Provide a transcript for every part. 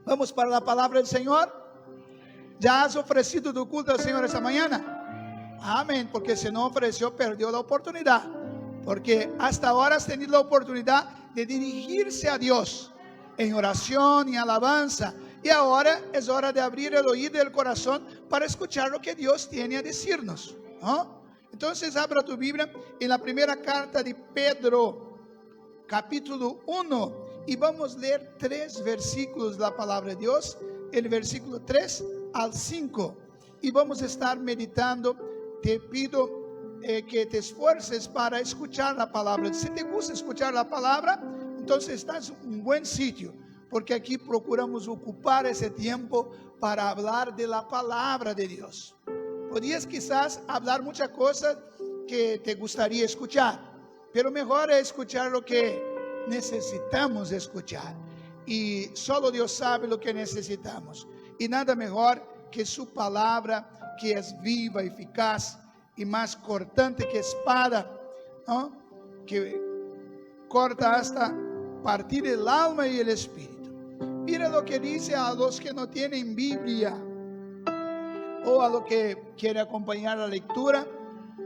Vamos para la palabra del Señor. ¿Ya has ofrecido tu culto al Señor esta mañana? Amén, porque si no ofreció, perdió la oportunidad. Porque hasta ahora has tenido la oportunidad de dirigirse a Dios en oración y alabanza. Y ahora es hora de abrir el oído y el corazón para escuchar lo que Dios tiene a decirnos, ¿no? Entonces abra tu Biblia en la primera carta de Pedro, capítulo 1. Y vamos a leer 3 versículos de la palabra de Dios, el versículo 3 al 5. Y vamos a estar meditando. Te pido que te esfuerces para escuchar la palabra. Si te gusta escuchar la palabra, entonces estás en un buen sitio, porque aquí procuramos ocupar ese tiempo para hablar de la palabra de Dios. Podrías quizás hablar muchas cosas que te gustaría escuchar, pero mejor es escuchar lo que necesitamos escuchar. Y solo Dios sabe lo que necesitamos. Y nada mejor que su palabra, que es viva, eficaz y más cortante que espada, ¿no? Que corta hasta partir el alma y el espíritu. Mira lo que dice a los que no tienen Biblia o a lo que quiere acompañar la lectura.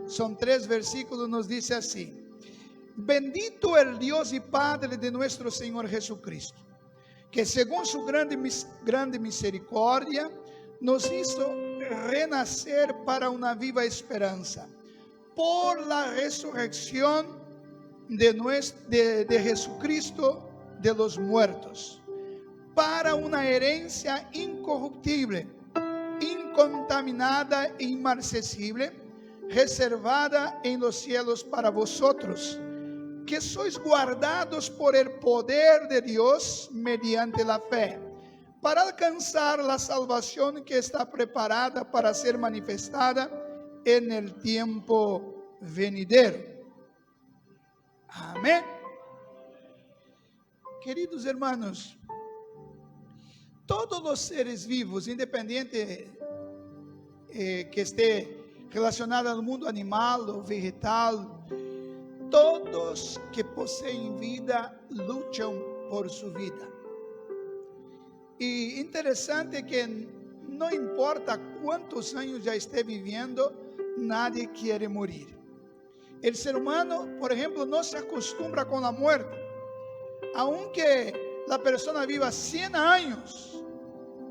Son 3 versículos, nos dice así: bendito el Dios y Padre de nuestro Señor Jesucristo, que según su grande misericordia nos hizo renacer para una viva esperanza por la resurrección de Jesucristo de los muertos, para una herencia incorruptible, incontaminada e inmarcesible, reservada en los cielos para vosotros, que sois guardados por el poder de Dios mediante la fe, para alcanzar la salvación que está preparada para ser manifestada en el tiempo venidero. Amén. Queridos hermanos, todos los seres vivos, independiente que esté relacionado al mundo animal o vegetal, todos que poseen vida luchan por su vida. Y interesante que no importa cuántos años ya esté viviendo, nadie quiere morir. El ser humano, por ejemplo, no se acostumbra con la muerte. Aunque la persona viva 100 años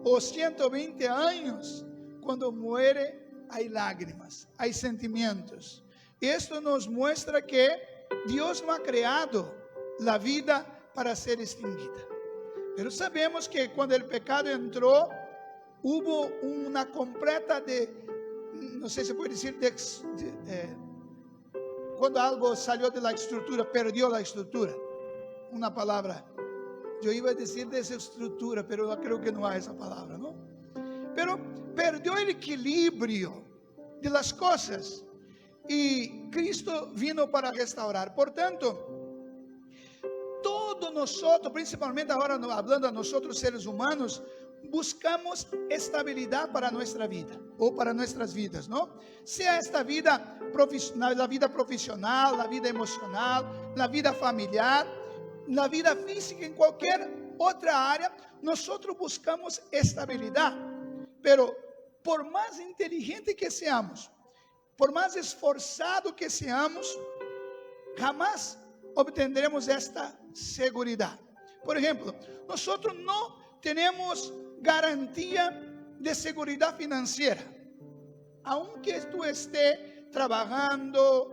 o 120 años, cuando muere hay lágrimas, hay sentimientos. Esto nos muestra que Dios no ha creado la vida para ser extinguida. Pero sabemos que cuando el pecado entró, hubo una completa no sé si se puede decir, cuando algo salió de la estructura, perdió la estructura. Una palabra, yo iba a decir desestructura, pero creo que no hay esa palabra, ¿no? Pero perdió el equilibrio de las cosas. Y Cristo vino para restaurar. Por tanto, todos nosotros, principalmente ahora hablando a nosotros seres humanos, buscamos estabilidad para nuestra vida o para nuestras vidas, ¿no? Sea esta vida profesional, la vida profesional, la vida emocional, la vida familiar, la vida física, en cualquier otra área, nosotros buscamos estabilidad. Pero por más inteligente que seamos, por más esforzado que seamos, jamás obtendremos esta seguridad. Por ejemplo, nosotros no tenemos garantía de seguridad financiera. Aunque tú estés trabajando,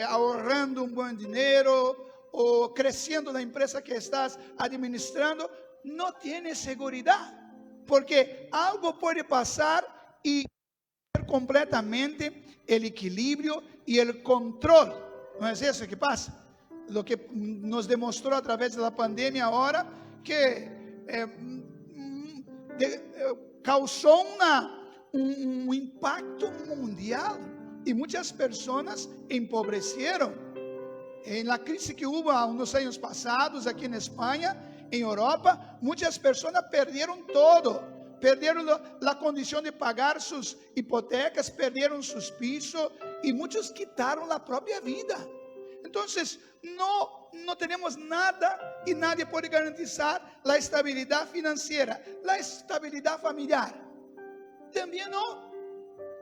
ahorrando un buen dinero o creciendo la empresa que estás administrando, no tienes seguridad, porque algo puede pasar y completamente el equilibrio y el control. ¿No es eso que pasa? Lo que nos demostró a través de la pandemia ahora, que causó un impacto mundial y muchas personas empobrecieron. En la crisis que hubo unos años pasados aquí en España, en Europa, muchas personas perdieron todo. Perdieron la condición de pagar sus hipotecas, perdieron sus pisos y muchos quitaron la propia vida. Entonces, no tenemos nada y nadie puede garantizar la estabilidad financiera, la estabilidad familiar. También no.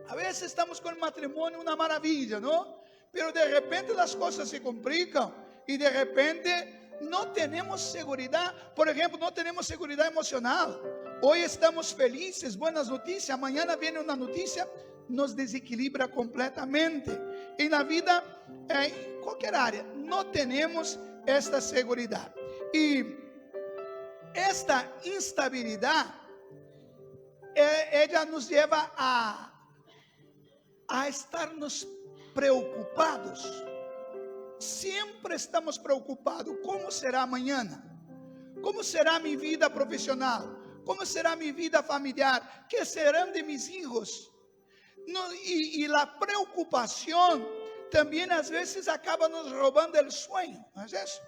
A veces estamos con el matrimonio una maravilla, ¿no? Pero de repente las cosas se complican y de repente no tenemos seguridad. Por ejemplo, no tenemos seguridad emocional. Hoy estamos felices, buenas noticias. Mañana viene una noticia, nos desequilibra completamente. En la vida, en cualquier área, no tenemos esta seguridad. Y esta instabilidad, ella nos lleva a estarnos preocupados. Siempre estamos preocupados. ¿Cómo será mañana? ¿Cómo será mi vida profesional? ¿Cómo será mi vida familiar? ¿Qué serán de mis hijos? Y la preocupación también a veces acaba nos robando el sueño, ¿no es eso?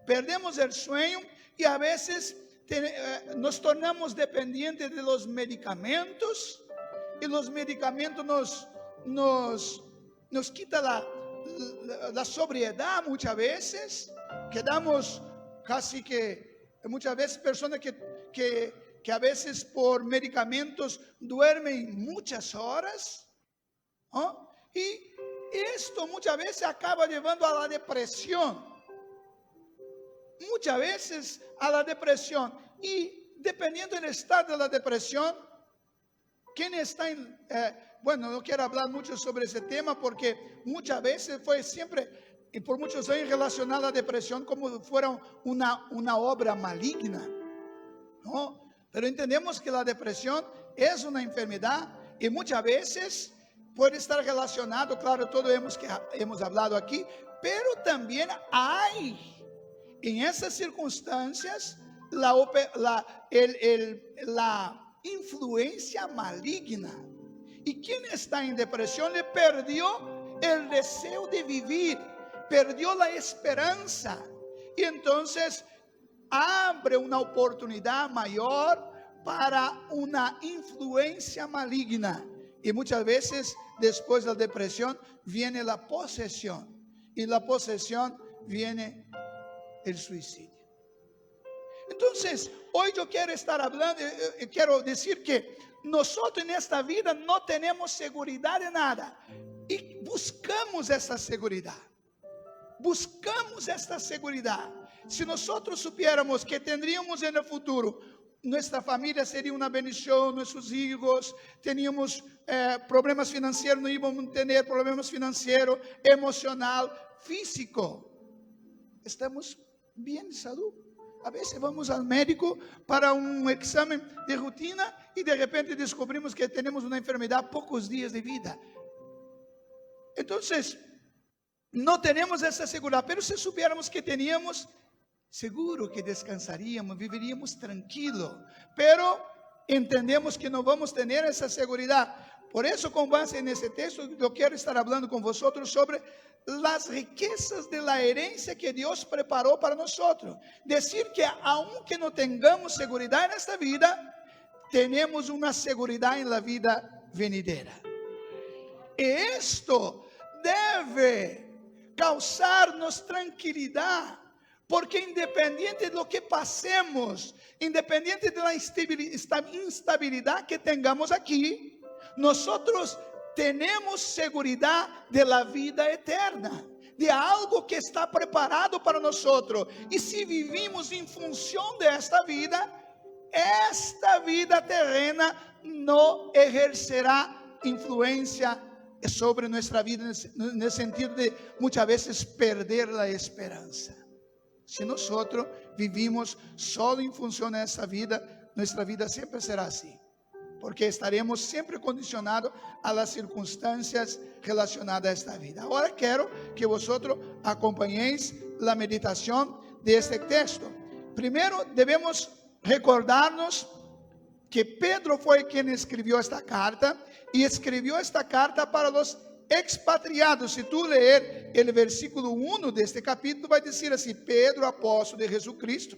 Perdemos el sueño y a veces nos tornamos dependientes de los medicamentos, y los medicamentos nos quita la sobriedad muchas veces. Quedamos casi que, muchas veces personas que a veces por medicamentos duermen muchas horas, ¿no? Y esto muchas veces acaba llevando a la depresión. Muchas veces a la depresión. Y dependiendo del estado de la depresión, quien está bueno, no quiero hablar mucho sobre ese tema porque muchas veces fue siempre y por muchos años relacionada a la depresión como fuera una obra maligna, ¿no? Pero entendemos que la depresión es una enfermedad y muchas veces puede estar relacionado, claro, todo hemos hablado aquí, pero también hay en esas circunstancias la influencia maligna. Y quien está en depresión le perdió el deseo de vivir, perdió la esperanza. Y entonces abre una oportunidad mayor para una influencia maligna. Y muchas veces después de la depresión viene la posesión. Y la posesión viene el suicidio. Entonces, hoy yo quiero estar hablando, quiero decir que nosotros en esta vida no tenemos seguridad de nada. Y buscamos esa seguridad. Buscamos esta seguridad. Si nosotros supiéramos que tendríamos en el futuro, nuestra familia sería una bendición, nuestros hijos, teníamos problemas financieros, no íbamos a tener problemas financieros, emocional, físico. Estamos bien de salud. A veces vamos al médico para un examen de rutina y de repente descubrimos que tenemos una enfermedad, pocos días de vida. Entonces, no tenemos esa seguridad, pero si supiéramos que teníamos, seguro que descansaríamos, viviríamos tranquilos. Pero entendemos que no vamos a tener esa seguridad. Por eso, con base en ese texto, yo quiero estar hablando con vosotros sobre las riquezas de la herencia que Dios preparó para nosotros. Decir que aunque no tengamos seguridad en esta vida, tenemos una seguridad en la vida venidera. Y esto debe causarnos tranquilidad, porque independiente de lo que pasemos, independiente de la instabilidad que tengamos aquí, nosotros tenemos seguridad de la vida eterna, de algo que está preparado para nosotros. Y si vivimos en función de esta vida terrena no ejercerá influencia sobre nuestra vida, en el sentido de muchas veces perder la esperanza. Si nosotros vivimos solo en función de esta vida, nuestra vida siempre será así, porque estaremos siempre condicionados a las circunstancias relacionadas a esta vida. Ahora quiero que vosotros acompañéis la meditación de este texto. Primero debemos recordarnos que Pedro fue quien escribió esta carta, y escribió esta carta para los expatriados. Si tú leer el versículo 1 de este capítulo, va a decir así: Pedro, apóstol de Jesucristo,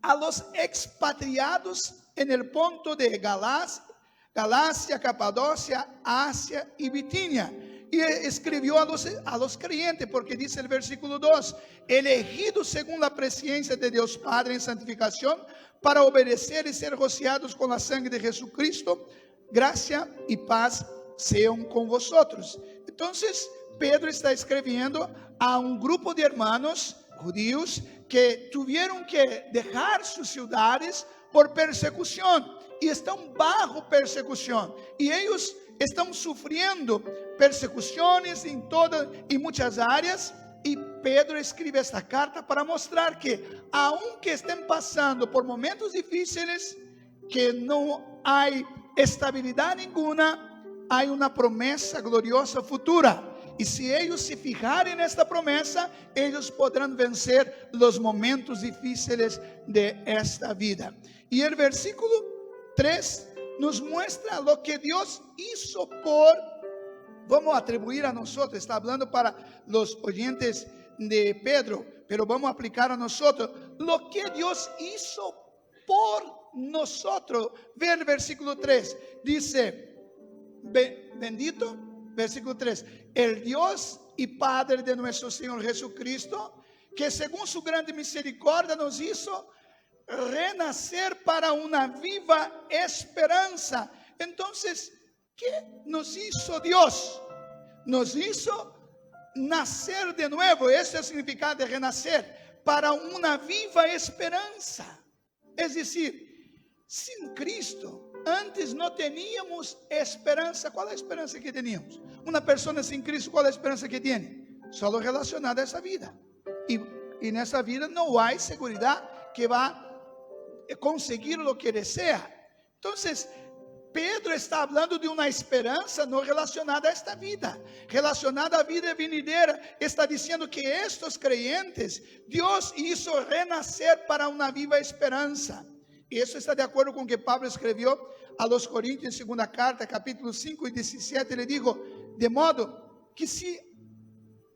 a los expatriados en el punto de Galacia, Capadocia, Asia y Bitinia, y escribió a los creyentes, porque dice el versículo 2, elegidos según la presencia de Dios Padre en santificación, para obedecer y ser rociados con la sangre de Jesucristo, gracia y paz sean con vosotros. Entonces, Pedro está escribiendo a un grupo de hermanos judíos que tuvieron que dejar sus ciudades por persecución y están bajo persecución, y ellos están sufriendo persecuciones en todas y muchas áreas. Y Pedro escribe esta carta para mostrar que aunque estén pasando por momentos difíciles, que no hay estabilidad ninguna, hay una promesa gloriosa futura. Y si ellos se fijaren en esta promesa, ellos podrán vencer los momentos difíciles de esta vida. Y el versículo 3 nos muestra lo que Dios hizo vamos a atribuir a nosotros, está hablando para los oyentes de Pedro, pero vamos a aplicar a nosotros, lo que Dios hizo por nosotros. Ve el versículo 3, dice, bendito, versículo 3, el Dios y Padre de nuestro Señor Jesucristo, que según su grande misericordia nos hizo renacer para una viva esperanza. Entonces, ¿qué nos hizo Dios? Nos hizo nacer de nuevo. Ese es el significado de renacer, para una viva esperanza. Es decir, sin Cristo, antes no teníamos esperanza. ¿Cuál es la esperanza que teníamos? Una persona sin Cristo, ¿cuál es la esperanza que tiene? Solo relacionada a esa vida. Y en esa vida no hay seguridad que va a conseguir lo que desea. Entonces, Pedro está hablando de uma esperança não relacionada a esta vida, relacionada à vida venidera. Está dizendo que estes creyentes, Deus hizo renascer para uma viva esperança. E isso está de acordo com o que Pablo escreveu a los Coríntios, em 2 carta, capítulo 5 e 17. Ele dijo, de modo que se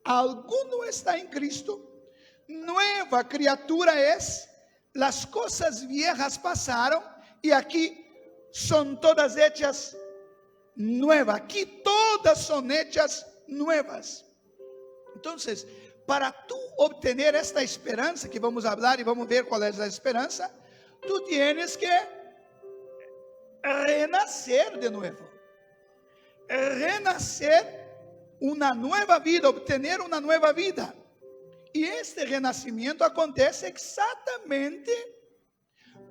alguno está em Cristo, nueva criatura es, las cosas viejas pasaron e aqui son todas hechas nuevas. Aquí todas son hechas nuevas. Entonces, para tú obtener esta esperanza que vamos a hablar y vamos a ver cuál es la esperanza, tú tienes que renacer de nuevo. Renacer una nueva vida, obtener una nueva vida. Y este renacimiento acontece exactamente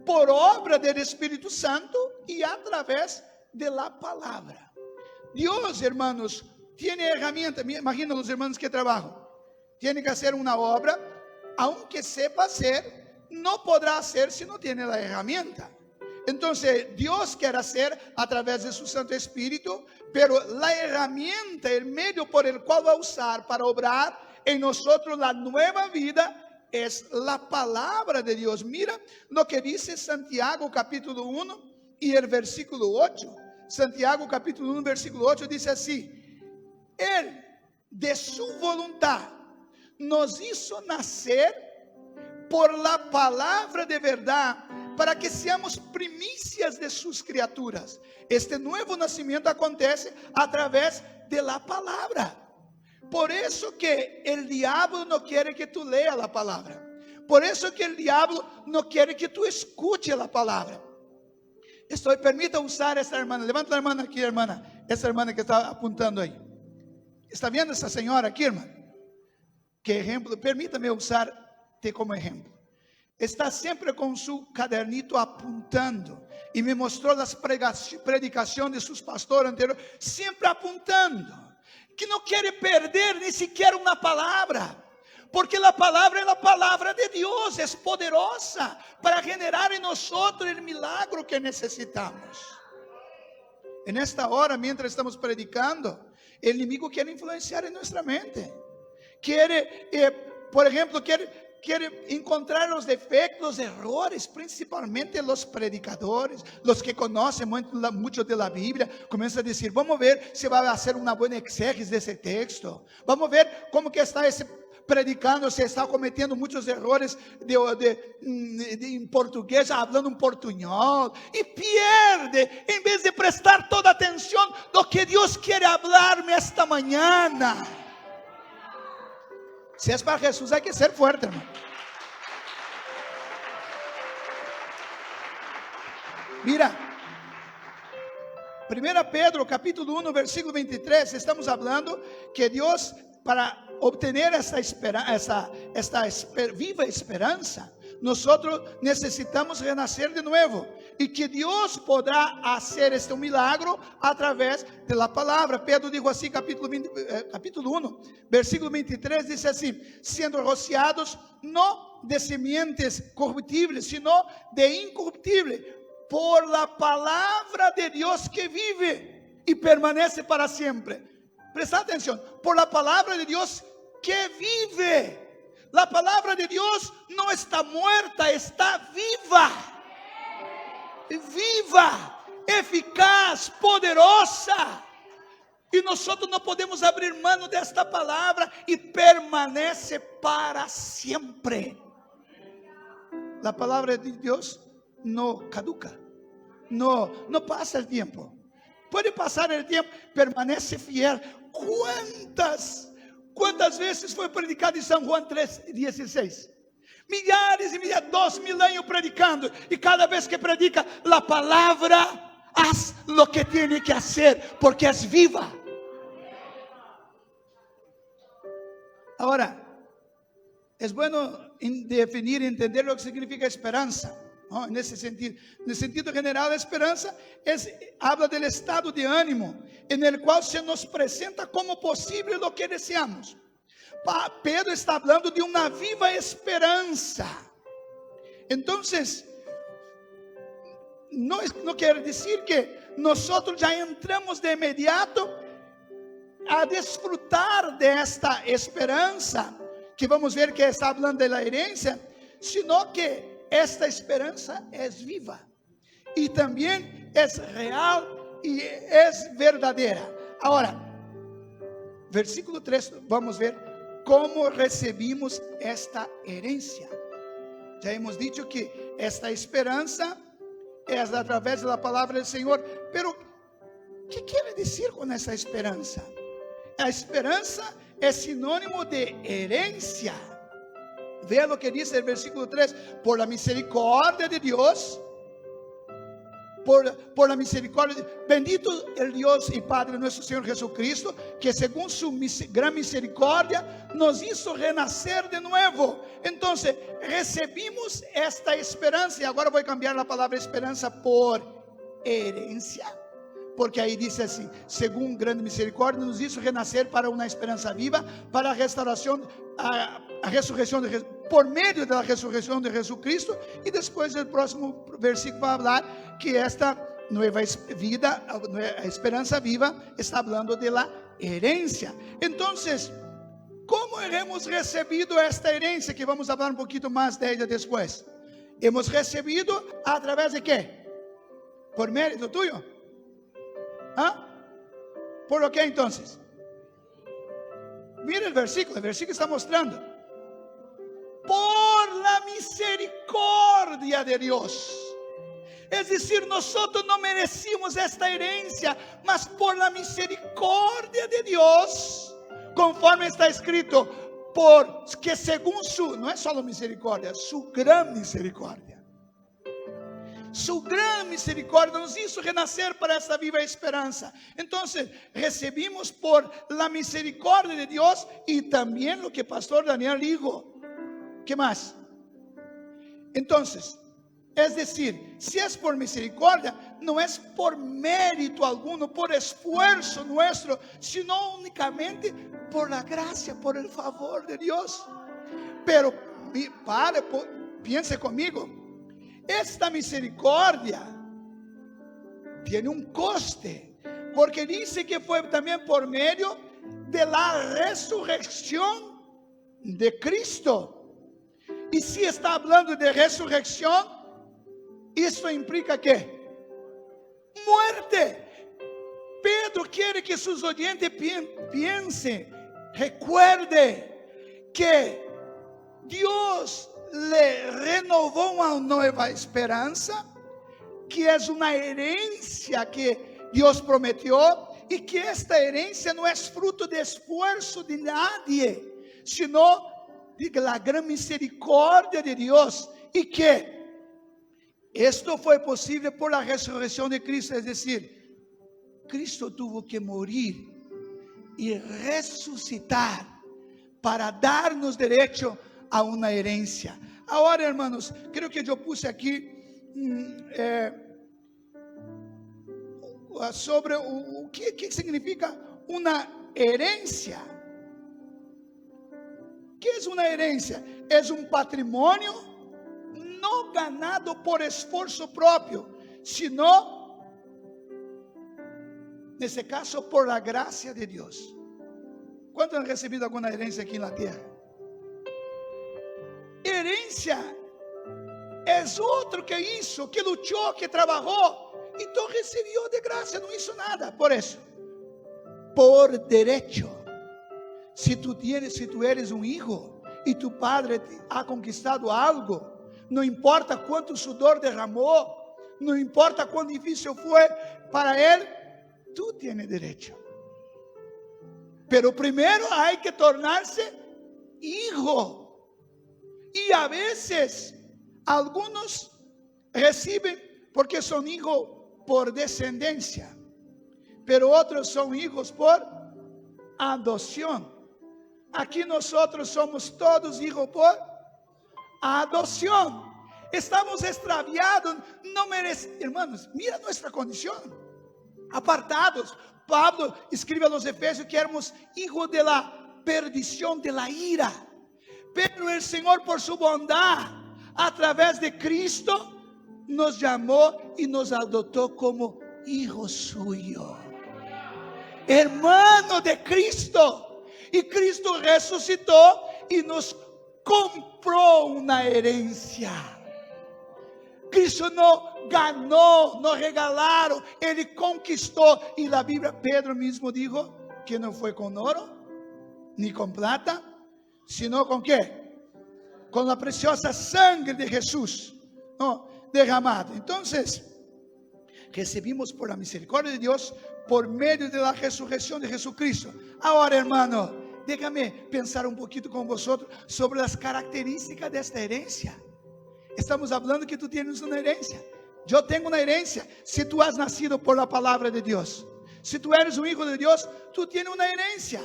por obra del Espíritu Santo y a través de la palabra. Dios, hermanos, tiene herramientas. Imagina los hermanos que trabajan. Tienen que hacer una obra, aunque sepa hacer, no podrá hacer si no tiene la herramienta. Entonces, Dios quiere hacer a través de su Santo Espíritu, pero la herramienta, el medio por el cual va a usar para obrar en nosotros la nueva vida, es la palabra de Dios. Mira lo que dice Santiago capítulo 1 y el versículo 8. Santiago capítulo 1 versículo 8 dice así: Él de su voluntad nos hizo nacer por la palabra de verdad, para que seamos primicias de sus criaturas. Este nuevo nacimiento acontece a través de la palabra. Por eso que el diablo no quiere que tú leas la palabra. Por eso que el diablo no quiere que tú escuches la palabra. Permita usar esta hermana. Levanta la hermana aquí, hermana. Esa hermana que está apuntando ahí. ¿Está viendo esa señora aquí, hermana? ¿Qué ejemplo? Permítame usarte como ejemplo. Está siempre con su cadernito apuntando. Y me mostró las predicaciones de sus pastores anteriores. Siempre apuntando. Que não quer perder nem sequer uma palavra, porque a palavra é a palavra de Deus, é poderosa para generar em nós o milagro que necessitamos. En esta hora, mientras estamos predicando, o inimigo quer influenciar em nossa mente, por exemplo, quer encontrar los defectos, errores, principalmente los predicadores, los que conocen mucho de la Biblia, comienzan a decir, vamos a ver si va a hacer una buena exégesis de ese texto, vamos a ver cómo que está ese predicando, se está cometendo muitos erros em português, falando um portunhol, e perde, em vez de prestar toda a atenção do que Deus quer falar-me esta manhã. Se é para Jesus, hay que ser fuerte, hermano. Mira, 1 Pedro capítulo 1, versículo 23, estamos hablando que Deus, para obtener esta viva esperança, nosotros necesitamos renacer de nuevo, y que Dios podrá hacer este milagro a través de la palabra. Pedro dijo así, capítulo 1, versículo 23, dice así: siendo rociados no de semientes corruptibles, sino de incorruptible, por la palabra de Dios que vive y permanece para siempre. Presta atención, por la palabra de Dios que vive. La palabra de Dios no está muerta, está viva. Viva, eficaz, poderosa. E nós não podemos abrir mão desta palavra, e permanece para sempre. A palavra de Deus não caduca, não passa o tempo. Pode passar o tempo, permanece fiel. Quantas vezes foi predicado em São João 3:16? Milhares e milhares, 2000 anos predicando, e cada vez que predica, a palavra haz lo que tiene que hacer, porque es viva. Ahora, es bueno definir y entender lo que significa esperanza, ¿no? En ese sentido general, la esperanza habla del estado de ánimo en el cual se nos presenta como posible lo que deseamos. Pedro está hablando de uma viva esperança. Então, não quer dizer que nós já entramos de imediato a desfrutar desta esperança, que vamos ver que está falando da herência, sino que esta esperança é viva e também é real e é verdadeira. Agora, versículo 3, vamos ver como recebimos esta herência. Já hemos dicho que esta esperança é através da palavra do Senhor. Pero, o que quer dizer com essa esperança? A esperança é sinônimo de herência. Veja o que diz o versículo 3: por la misericórdia de Deus, por la misericordia, bendito el Dios y Padre de nuestro Señor Jesucristo, que según su gran misericordia nos hizo renacer de nuevo. Entonces, recibimos esta esperanza, y ahora voy a cambiar la palabra esperanza por herencia, porque ahí dice así: según gran misericordia nos hizo renacer para una esperanza viva, para la restauración, a resurrección de Jesús, por medio de la resurrección de Jesucristo. Y después el próximo versículo va a hablar que esta nueva vida, a esperanza viva, está hablando de la herencia. Entonces, ¿cómo hemos recibido esta herencia? Que vamos a hablar un poquito más de ella después. Hemos recibido a través de qué? Por mérito tuyo. ¿Ah? ¿Por lo que entonces? Mira el versículo está mostrando: por la misericordia de Dios. Es decir, nosotros no merecimos esta herencia, mas por la misericordia de Dios, conforme está escrito, porque según no es solo misericordia, su gran misericordia. Su gran misericordia nos hizo renacer para esta viva esperanza. Entonces, recibimos por la misericordia de Dios, y también lo que Pastor Daniel dijo. ¿Qué más? Entonces, es decir, si es por misericordia, no es por mérito alguno, por esfuerzo nuestro, sino únicamente por la gracia, por el favor de Dios. Pero, piense conmigo, esta misericordia tiene un coste, porque dice que fue también por medio de la resurrección de Cristo. E se está falando de ressurreição, isso implica que? Muerte. Pedro quer que seus oyentes pensem, recuerde que Deus le renovou uma nova esperança, que é uma herência que Deus prometeu, e que esta herência não é fruto de esforço de nadie, sino de la gran misericórdia de Deus, e que esto foi possível por la ressurreição de Cristo, é decir, Cristo tuvo que morir e ressuscitar para dar-nos direito a uma herência. Agora, hermanos, creio que eu puse aqui sobre o que significa uma herência. O que é uma herência? É um patrimônio não ganado por esforço próprio, sino, nesse caso, por la graça de Deus. Quantos han recebido alguma herência aqui na terra? Herência é outro que isso, que lutou, que trabalhou, então recebeu de graça, não hizo nada. Por isso, por direito. Se tu eres um hijo e tu padre ha conquistado algo, não importa quanto sudor derramou, não importa quão difícil foi para ele, tu tienes direito. Pero primeiro há que tornar-se hijo. E a vezes, alguns recebem porque são hijos por descendência, pero outros são hijos por adoção. Aqui nós somos todos hijos por adoção. Estamos extraviados, não merecemos. Hermanos, mira nossa condição. Apartados. Pablo escreve a los Efesios que éramos hijos de la perdición, de la ira. Pero el Señor, por su bondad, a través de Cristo, nos llamó y nos adoptó como hijos suyos, hermano de Cristo. Y Cristo resucitó y nos compró una herencia. Cristo não ganhou, não regalaram, Ele conquistou. E a Bíblia, Pedro mesmo dijo que não foi com ouro, nem com prata, sino com quê? Com a preciosa sangue de Jesus, não, derramado. Então, recebimos por la misericórdia de Deus, por meio da ressurreição de Jesucristo. Agora, hermano, déjame pensar um pouquinho com vosotros sobre as características desta herência. Estamos falando que tu tienes uma herência. Eu tenho uma herência. Se tu has nacido por la palavra de Deus, se tu eres um hijo de Deus, tu tienes uma herência.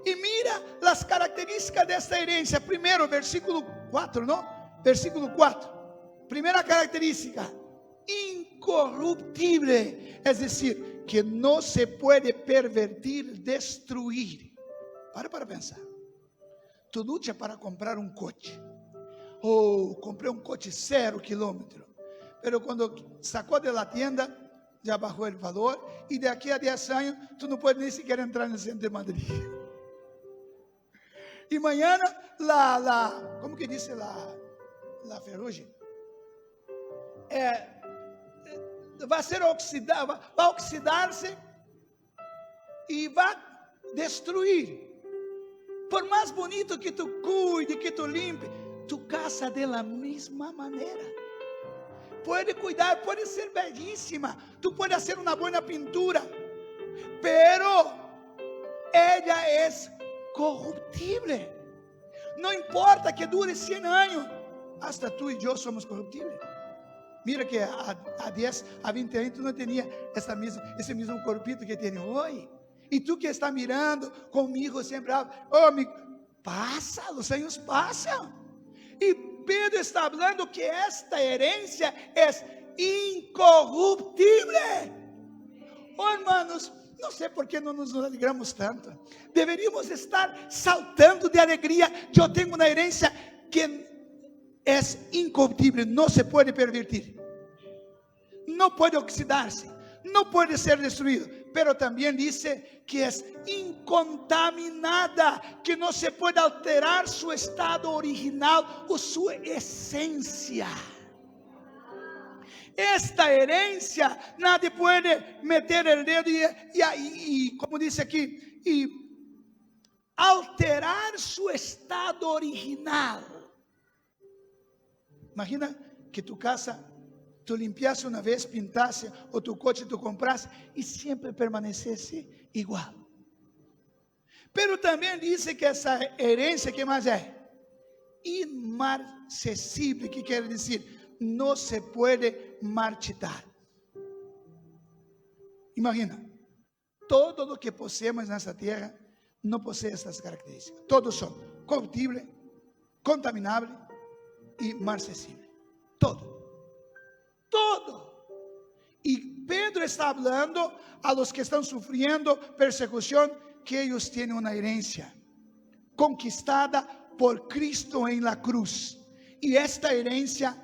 E mira as características desta herência. Primeiro, versículo 4, não? Versículo 4. Primeira característica: incorruptível. É decir, que não se pode pervertir, destruir. Para pensar. Tu luta para comprar um coche. Comprei um coche 0 quilômetro, pero quando sacou de la tienda, já bajou o valor, e daqui a 10 anos, tu não pode nem sequer entrar no centro de Madrid. E amanhã, como que disse la ferrugem? Vai ser oxidado, vai oxidar-se e vai destruir. Por mais bonito que tu cuide, que tu limpe, tu casa de la mesma maneira. Pode cuidar, pode ser belíssima, tu pode fazer uma boa pintura, pero ela é corruptível. Não importa que dure 100 anos, hasta tu e eu somos corruptíveis. Mira que há 10, há 20 anos tu não tinha esse mesmo corpito que tem hoje. E tu que está mirando comigo sempre, passa, os anos passam. E Pedro está falando que esta herência é incorruptível. Hermanos, não sei por que não nos alegramos tanto. Deveríamos estar saltando de alegria. Eu tenho uma herência que é incorruptível, não se pode pervertir, não pode oxidar-se, não pode ser destruído. Pero também dice que é incontaminada, que não se pode alterar su estado original ou sua essência. Esta herência, nadie pode meter o dedo e como dice aqui, alterar su estado original. Imagina que tu casa, tu limpiasse una vez, pintasse, o tu coche tu comprasse e sempre permanecesse igual. Pero também diz que essa herência, que mais é? Inmarcessível, que quer dizer, não se pode marchitar. Imagina, todo o que possuímos nessa terra não possui essas características. Todos são corruptíveis, contamináveis e marcessíveis. Todo. E Pedro está falando a los que estão sofrendo persecução, que eles têm uma herência conquistada por Cristo en la cruz. E esta herência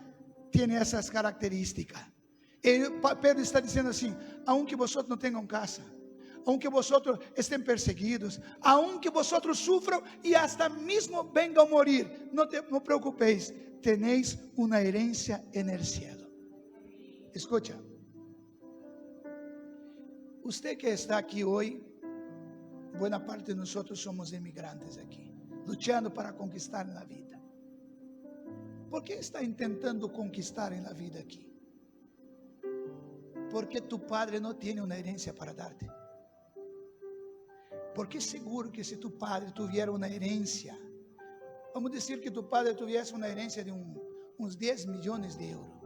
tem essas características. Pedro está dizendo assim: aunque vosotros não tenham casa, aunque vosotros estén perseguidos, aunque vosotros sufram e hasta mesmo vengan a morir, não preocupéis, tenéis uma herência en el cielo. Escucha, usted que está aqui hoje, boa parte de nós somos imigrantes aqui, lutando para conquistar na vida. ¿Por que está tentando conquistar en la vida aqui? Porque tu padre não tem uma herência para darte. Porque seguro que se tu padre tuviera uma herência, vamos dizer que tu padre tuviese uma herência de uns 10 milhões de euros,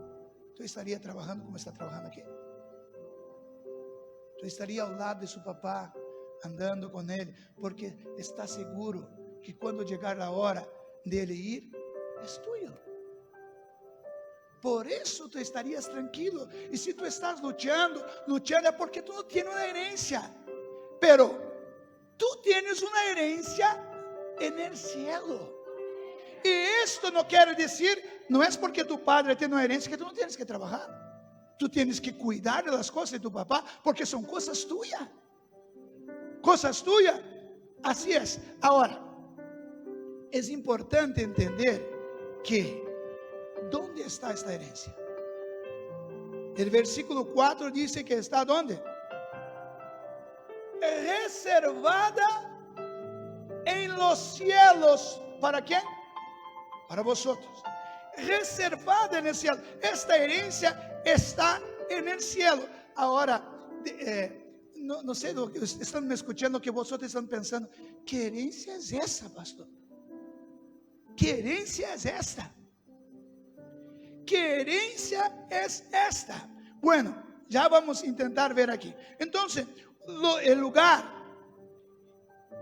tu estaria trabalhando como está trabalhando aqui? Tu estaria ao lado de seu papá, andando com ele, porque está seguro que quando chegar a hora dele ir, é tuyo. Por isso tu estarias tranquilo. E se tu estás lutando é porque tu não tens uma herência. Pero tu tienes uma herência en el cielo. E isto não quer dizer, não é porque tu padre tem uma herência que tu não tens que trabalhar. Tu tienes que cuidar das coisas de tu papá, porque são coisas tuyas. Coisas tuyas. Assim é. Agora, é importante entender que ¿dónde está esta herencia? El versículo 4 dice que está ¿dónde? Reservada en los cielos. ¿Para quién? Para vosotros. Reservada en el cielo. Esta herencia está en el cielo. Ahora, no sé, están me escuchando que vosotros están pensando, ¿qué herencia es esa, pastor? ¿Qué herencia es esta? ¿Qué herencia es esta? Bueno, ya vamos a intentar ver aquí. Entonces, el lugar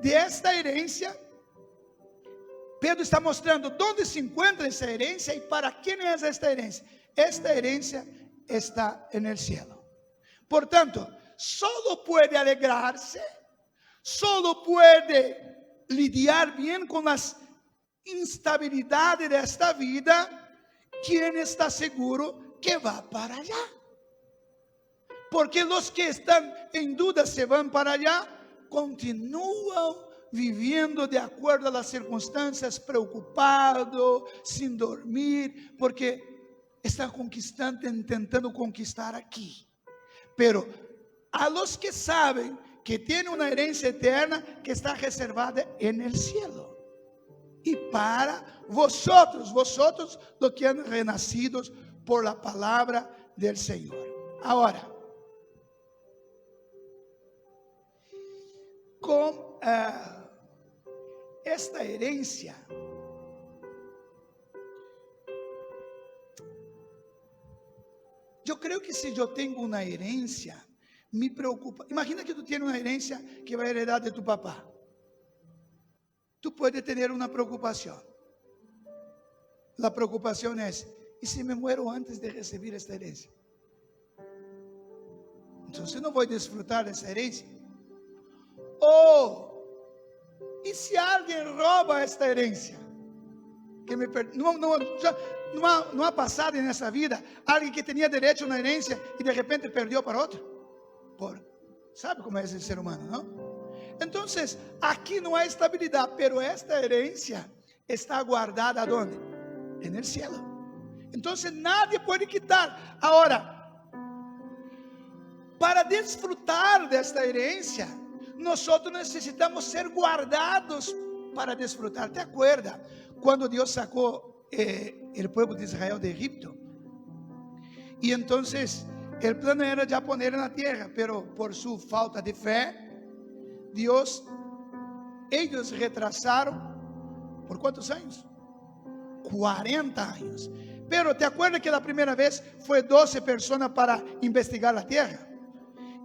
de esta herencia, Pedro está mostrando dónde se encuentra esa herencia y para quién es esta herencia. Esta herencia está en el cielo. Por tanto, solo puede alegrarse, solo puede lidiar bien con las instabilidades de esta vida quien está seguro que va para allá. Porque los que están en duda se van para allá, continúan viviendo de acuerdo a las circunstancias, preocupados, sin dormir, porque están conquistando, intentando conquistar aquí. Pero a los que saben que tienen una herencia eterna que está reservada en el cielo. Y para vosotros los que han renacido por la palabra del Señor. Ahora, con esta herencia, yo creo que si yo tengo una herencia, me preocupa. Imagina que tú tienes una herencia que va a heredar de tu papá. Tú puedes tener una preocupación. La preocupación es, ¿y si me muero antes de recibir esta herencia? Entonces no voy a disfrutar de esa herencia. O, ¿y si alguien roba esta herencia? Que no ha pasado en esa vida alguien que tenía derecho a una herencia y de repente perdió para otro. ¿Sabe cómo es el ser humano, no? Entonces, aquí no hay estabilidad, pero esta herencia está guardada ¿dónde? En el cielo. Entonces, nadie puede quitar. Ahora, para disfrutar de esta herencia, nosotros necesitamos ser guardados para disfrutar. ¿Te acuerdas cuando Dios sacó el pueblo de Israel de Egipto? Y entonces el plan era ya poner en la tierra, pero por su falta de fe, ellos retrasaron. ¿Por cuántos años? 40 años. Pero ¿te acuerdas que la primera vez fue 12 personas para investigar la tierra?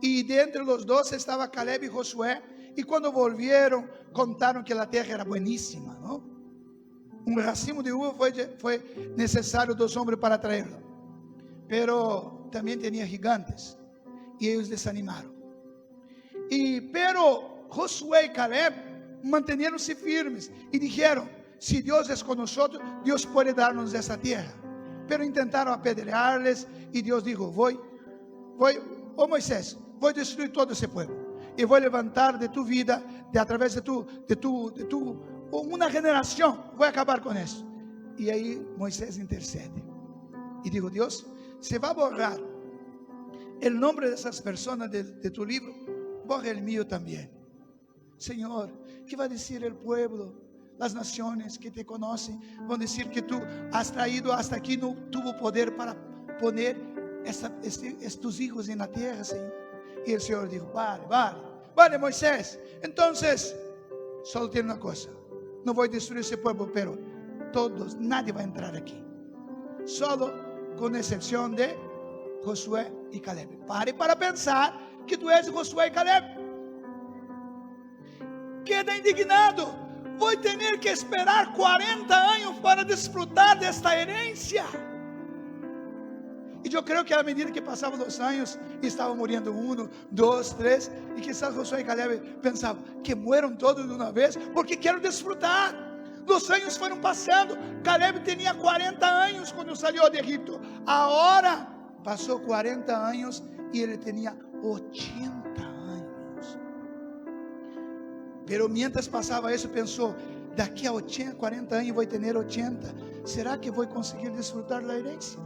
Y de entre los 12 estaba Caleb y Josué. Y cuando volvieron, contaron que la tierra era buenísima, ¿no? Un racimo de uva fue necesario 2 hombres para traerlo. Pero también tenía gigantes. Y ellos desanimaron. Pero Josué y Caleb manteniéronse firmes y dijeron: si Dios es con nosotros, Dios puede darnos esa tierra. Pero intentaron apedrearles y Dios dijo: oh Moisés, voy a destruir todo ese pueblo y voy a levantar de tu vida, a través de tu una generación, voy a acabar con eso. Y ahí Moisés intercede y dijo: Dios, se va a borrar el nombre de esas personas de tu libro, borra el mío también. Señor, ¿qué va a decir el pueblo? Las naciones que te conocen van a decir que tú has traído hasta aquí, no tuvo poder para poner estos hijos en la tierra, Señor. Y el Señor dijo: vale Moisés, entonces solo tiene una cosa: no voy a destruir ese pueblo, pero nadie va a entrar aquí, solo con excepción de Josué y Caleb. Pare para pensar que tú eres Josué y Caleb. Queda indignado. Voy a tener que esperar 40 años para disfrutar de esta herencia. Y yo creo que a medida que pasaban los años, estaban muriendo 1, 2, 3, y quizás Josué y Caleb pensaban: que mueran todos de una vez, porque quiero disfrutar. Los años fueron pasando. Caleb tenía 40 años cuando salió de Egipto. Ahora pasó 40 años y él tenía 80 años. Pero mientras pasaba eso, pensó: daqui a 40 años voy a tener 80. ¿Será que voy a conseguir disfrutar la herencia?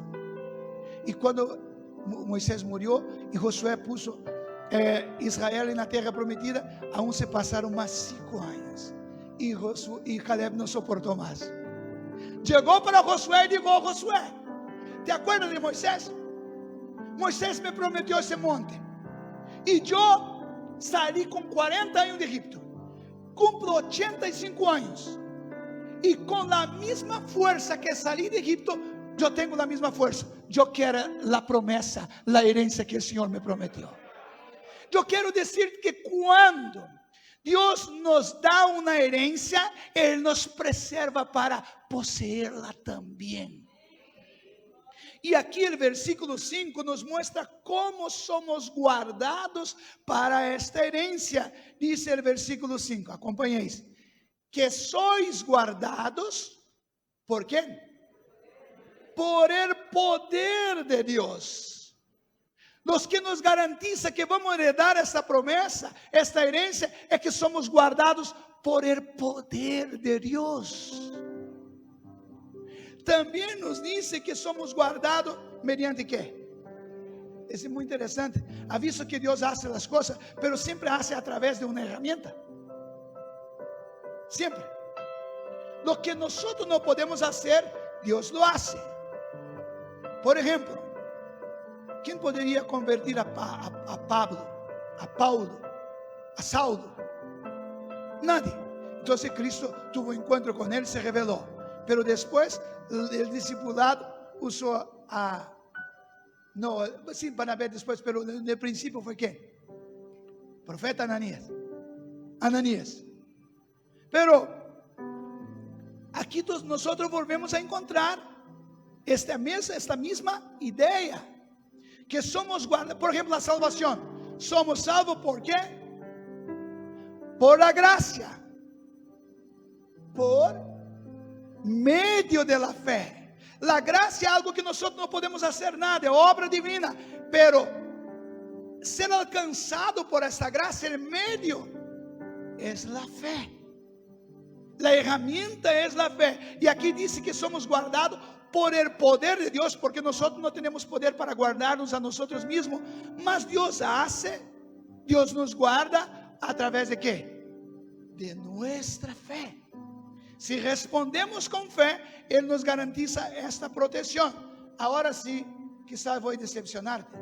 Y cuando Moisés murió y Josué puso Israel en la tierra prometida, aún se pasaron más 5 años. Y Caleb no soportó más. Llegó para Josué y dijo: oh, Josué, ¿te acuerdas de Moisés? Moisés me prometió ese monte. Y yo salí con 40 años de Egipto. Cumplo 85 años. Y con la misma fuerza que salí de Egipto, yo tengo la misma fuerza. Yo quiero la promesa, la herencia que el Señor me prometió. Yo quiero decir que cuando Dios nos da una herencia, Él nos preserva para poseerla también. Y aquí el versículo 5 nos muestra cómo somos guardados para esta herencia. Dice el versículo 5, acompañéis: que sois guardados, ¿por quién? Por el poder de Dios. Los que nos garantiza que vamos a heredar esta promesa, esta herencia, es que somos guardados por el poder de Dios. También nos dice que somos guardados mediante qué. Es muy interesante. Ha visto que Dios hace las cosas, pero siempre hace a través de una herramienta. Siempre. Lo que nosotros no podemos hacer, Dios lo hace. Por ejemplo, ¿quién podría convertir a Pablo, a Paulo, a Saulo? Nadie. Entonces Cristo tuvo encuentro con él, se reveló. Pero después el discipulado usó no, sí, van a ver después, pero en el principio fue ¿quién? Profeta Ananías. Pero aquí nosotros volvemos a encontrar esta misma idea, que somos guardados. Por ejemplo, la salvación. Somos salvos ¿por qué? Por la gracia, por medio de la fe. La gracia es algo que nosotros no podemos hacer nada, es obra divina, pero ser alcanzado por esta gracia, el medio es la fe. La herramienta es la fe. Y aquí dice que somos guardados por el poder de Dios, porque nosotros no tenemos poder para guardarnos a nosotros mismos, mas Dios hace, Dios nos guarda ¿A través de qué? De nuestra fe. Si respondemos con fe, Él nos garantiza esta protección. Ahora sí, quizás voy a decepcionarte,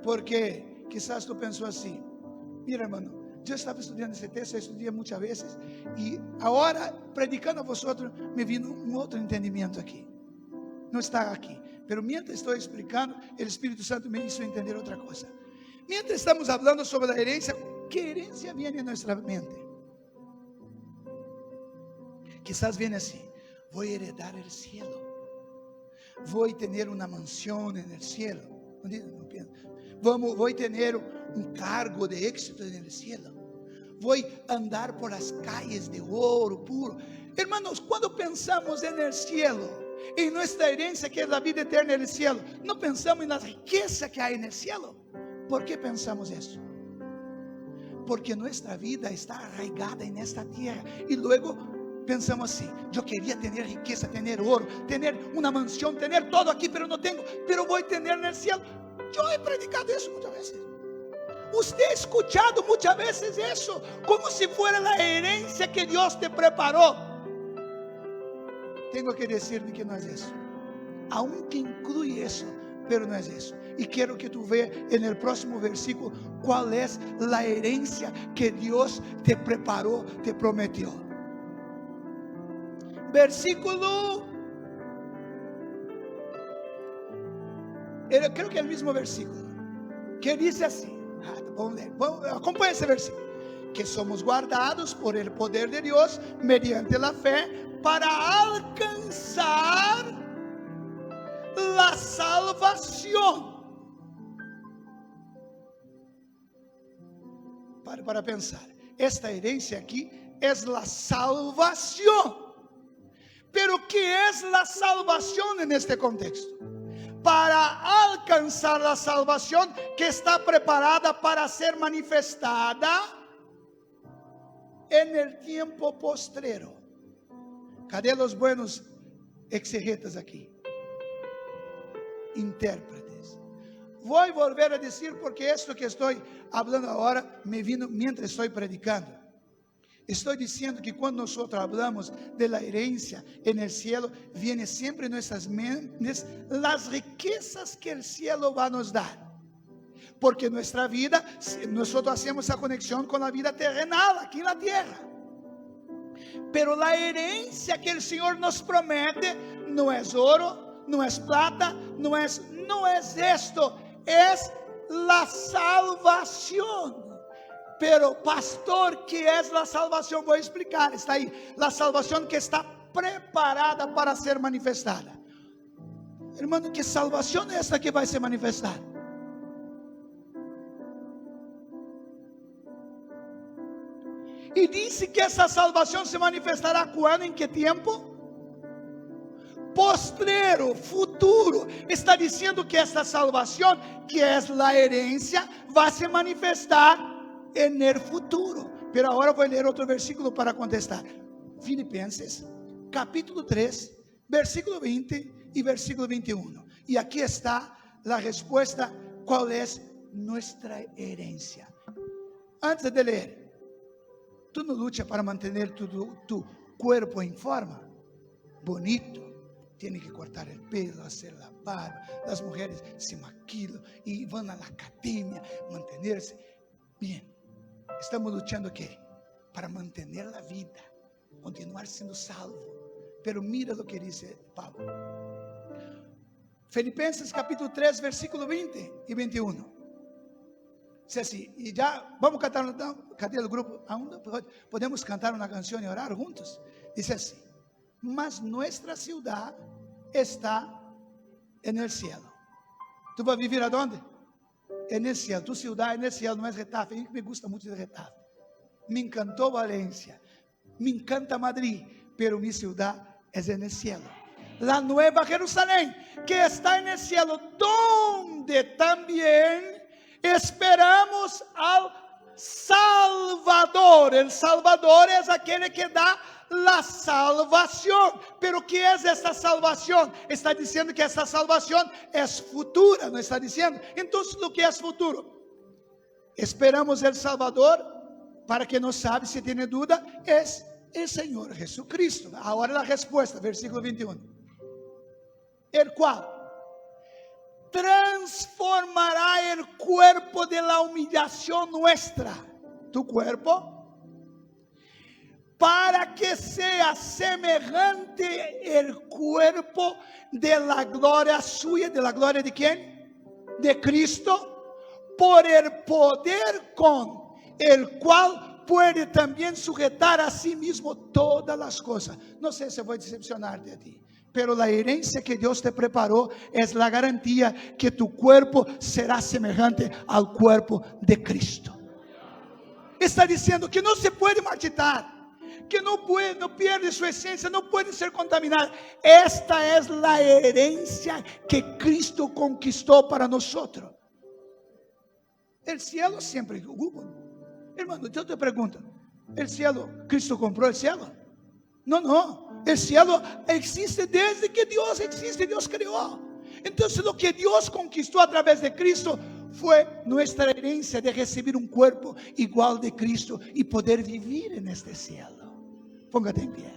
porque quizás tú pensó así: mira, hermano, yo estaba estudiando ese texto, estudié muchas veces, y ahora predicando a vosotros me vino un otro entendimiento aquí. No está aquí, pero mientras estoy explicando, el Espíritu Santo me hizo entender otra cosa. Mientras estamos hablando sobre la herencia, ¿qué herencia viene a nuestra mente? Quizás viene así: voy a heredar el cielo, voy a tener una mansión en el cielo, voy a tener un cargo de éxito en el cielo, voy a andar por las calles de oro puro. Hermanos, cuando pensamos en el cielo, en nuestra herencia que es la vida eterna en el cielo, no pensamos en la riqueza que hay en el cielo. ¿Por qué pensamos eso? Porque nuestra vida está arraigada en esta tierra, y luego pensamos así: yo quería tener riqueza, tener oro, tener una mansión, tener todo aquí, pero no tengo, pero voy a tener en el cielo. Yo he predicado eso muchas veces. Usted ha escuchado muchas veces eso, como si fuera la herencia que Dios te preparó. Tengo que decirle que no es eso, aunque incluye eso, pero no es eso. Y quiero que tú veas en el próximo versículo cuál es la herencia que Dios te preparó, te prometió. Versículo, creo que es el mismo versículo, que dice así. Vamos a leer, acompaña ese versículo: que somos guardados por el poder de Dios mediante la fe para alcanzar la salvación. Para pensar, esta herencia aquí es la salvación. Pero ¿qué es la salvación en este contexto? Para alcanzar la salvación que está preparada para ser manifestada en el tiempo postrero. ¿Cadê los buenos exegetas aquí? Intérpretes. Voy a volver a decir, porque esto que estoy hablando ahora me vino mientras estoy predicando. Estoy diciendo que cuando nosotros hablamos de la herencia en el cielo, viene siempre en nuestras mentes las riquezas que el cielo va a nos dar. Porque nuestra vida, nosotros hacemos esa conexión con la vida terrenal aquí en la tierra. Pero la herencia que el Señor nos promete no es oro, no es plata, no es esto, es la salvación. Pero pastor, ¿qué es la salvación? Voy a explicar, está ahí. La salvación que está preparada para ser manifestada. Hermano, ¿qué salvación es esta que va a ser manifestada? Y dice que esa salvación se manifestará ¿cuándo? ¿En qué tiempo? Postrero, futuro. Está diciendo que esta salvación, que es la herencia, va a se manifestar en el futuro. Pero ahora voy a leer otro versículo para contestar. Filipenses, capítulo 3, versículo 20 y versículo 21. Y aquí está la respuesta, ¿cuál es nuestra herencia? Antes de leer, tú no luchas para mantener tu cuerpo en forma, bonito. Tiene que cortar el pelo, hacer la barba. Las mujeres se maquillan y van a la academia, mantenerse bien. Estamos luchando ¿qué? Para mantener la vida, continuar siendo salvo. Pero mira lo que dice Pablo. Filipenses capítulo 3, versículo 20 y 21. Dice así, y ya vamos a cantar, cadê el grupo? ¿Aún podemos cantar una canción y orar juntos? Dice así: mas nuestra ciudad está en el cielo. ¿Tú vas a vivir a dónde? En el cielo. Tu ciudad en el cielo, no es Getafe. A mí me gusta mucho de Getafe. Me encantó Valencia, me encanta Madrid, pero mi ciudad es en el cielo. La nueva Jerusalén, que está en el cielo, donde también esperamos al Salvador. El Salvador es aquel que da la salvación. Pero ¿qué es esta salvación? Está diciendo que esta salvación es futura, no está diciendo. Entonces, ¿lo que es futuro? esperamos el Salvador. Para que no sabe, si tiene duda, es el Señor Jesucristo. Ahora la respuesta, versículo 21. El cual transformará el cuerpo de la humillación nuestra, tu cuerpo, para que sea semejante el cuerpo de la gloria suya. ¿De la gloria de quién? De Cristo, por el poder con el cual puede también sujetar a sí mismo todas las cosas. No sé si voy a decepcionarte a ti, pero la herencia que Dios te preparó es la garantía que tu cuerpo será semejante al cuerpo de Cristo. Está diciendo que no se puede marchitar, que no pierde su esencia, no puede ser contaminada. Esta es la herencia que Cristo conquistó para nosotros. El cielo siempre ocupa. Hermano, yo te pregunto, ¿el cielo, Cristo compró el cielo? No, no, el cielo existe desde que Dios existe, Dios creó. Entonces lo que Dios conquistó a través de Cristo fue nuestra herencia de recibir un cuerpo igual de Cristo y poder vivir en este cielo. Póngate en pie.